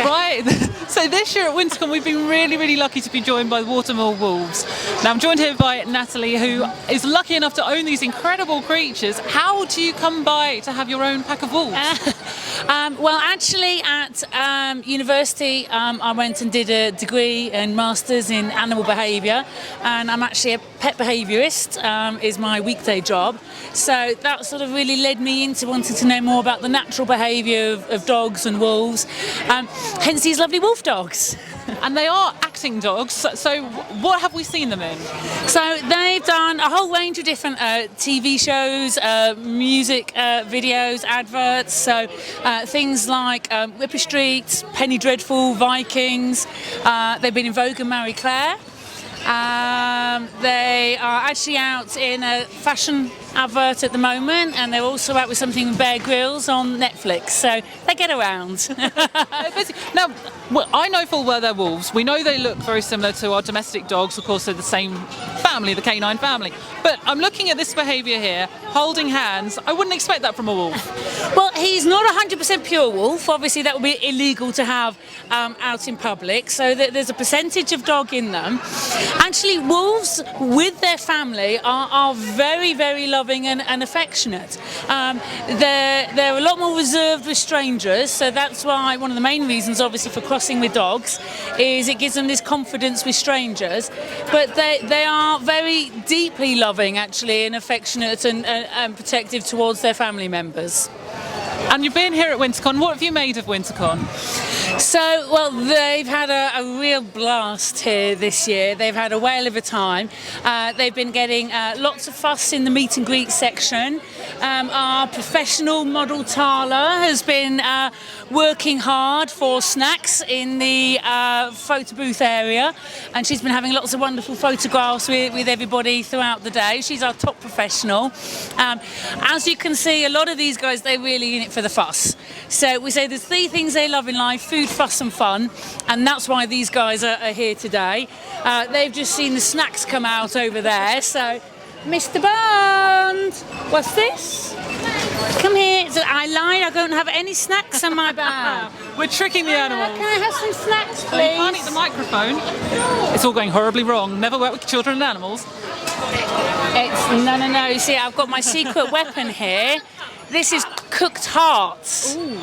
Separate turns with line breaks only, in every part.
Right, so this year at Wyntercon we've been really lucky to be joined by the Watermill Wolves. Now I'm joined here by Natalie, who is lucky enough to own these incredible creatures. How do you come by to have your own pack of wolves?
Well, actually at university I went and did a degree and masters in animal behaviour, and I'm actually a pet behaviourist, is my weekday job. So that sort of really led me into wanting to know more about the natural behaviour of dogs and wolves, hence these lovely wolf dogs.
And they are acting dogs, so what have we seen them in?
So they've done a whole range of different TV shows, music videos, adverts, so things like Whipper Street, Penny Dreadful, Vikings, they've been in Vogue and Marie Claire. They are actually out in a fashion advert at the moment, and they're also out with something with Bear Grylls on Netflix, so they get around.
Now, I know full well they're wolves. We know they look very similar to our domestic dogs. Of course, they're the same family, the canine family. But I'm looking at this behaviour here, holding hands. I wouldn't expect that from a wolf.
Well, he's not 100% pure wolf. Obviously, that would be illegal to have out in public. So there's a percentage of dog in them. Actually, wolves with their family are very loving and affectionate. They're a lot more reserved with strangers. So that's why one of the main reasons, obviously, for crossing with dogs is it gives them this confidence with strangers. But they are very deeply loving, actually, and affectionate and protective towards their family members.
And you've been here at Wyntercon. What have you made of Wyntercon?
So, well, they've had a real blast here this year. They've had a whale of a time. They've been getting lots of fuss in the meet and greet section. Our professional model Tala has been working hard for snacks in the photo booth area, and she's been having lots of wonderful photographs with everybody throughout the day. She's our top professional. As you can see, a lot of these guys, they're really in it for the fuss. So we say there's three things they love in life: food, fuss and fun, and that's why these guys are here today. They've just seen the snacks come out over there, so Mr. Bond, what's this? Come here. So I lied, I don't have any snacks in my bag.
We're tricking the animals.
Can I have some snacks, please?
So you can't eat the microphone. It's all going horribly wrong. Never work with children and animals.
No. You see, I've got my secret weapon here. This is cooked hearts. Ooh.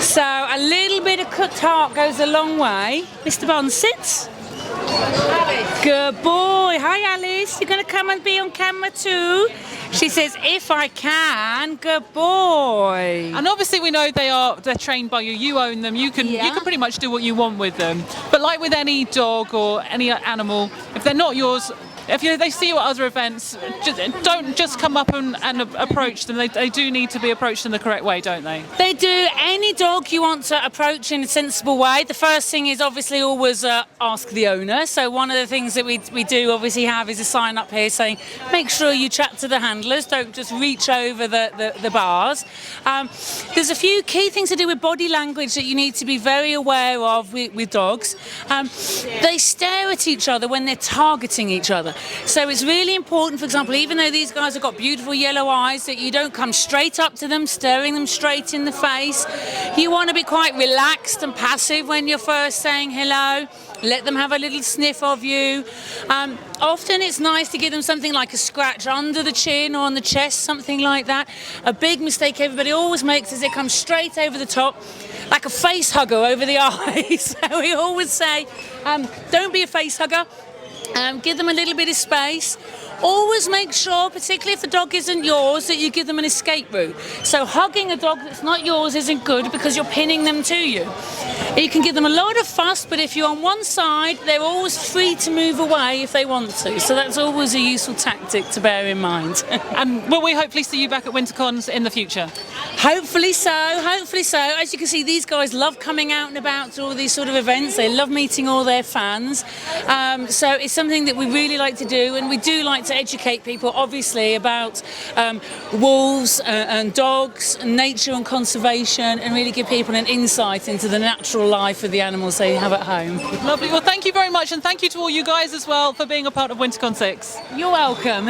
So a little bit of cooked heart goes a long way. Mr. Bond, sit. Alice. Good boy. Hi, Alice. You're going to come and be on camera too? She says, if I can. Good boy.
And obviously we know they're trained by you. You own them. You can pretty much do what you want with them. But like with any dog or any animal, if they're not yours, if they see you at other events, don't just come up and approach them. They do need to be approached in the correct way, don't they?
They do. Any dog you want to approach in a sensible way. The first thing is obviously always ask the owner. So one of the things that we do obviously have is a sign up here saying make sure you chat to the handlers. Don't just reach over the bars. There's a few key things to do with body language that you need to be very aware of with dogs. They stare at each other when they're targeting each other. So it's really important, for example, even though these guys have got beautiful yellow eyes, that you don't come straight up to them, staring them straight in the face. You want to be quite relaxed and passive when you're first saying hello. Let them have a little sniff of you. Often it's nice to give them something like a scratch under the chin or on the chest, something like that. A big mistake everybody always makes is they come straight over the top, like a face hugger over the eyes. So we always say, don't be a face hugger. Give them a little bit of space. Always make sure, particularly if the dog isn't yours, that you give them an escape route. So hugging a dog that's not yours isn't good because you're pinning them to you. You can give them a lot of fuss, but if you're on one side, they're always free to move away if they want to. So that's always a useful tactic to bear in mind.
And will we hopefully see you back at Wyntercons in the future?
Hopefully so. As you can see, these guys love coming out and about to all these sort of events. They love meeting all their fans. So it's something that we really like to do, and we do like to educate people, obviously, about wolves and dogs, and nature and conservation, and really give people an insight into the natural life of the animals they have at home.
Lovely. Well, thank you very much, and thank you to all you guys as well for being a part of Wyntercon VI.
You're welcome.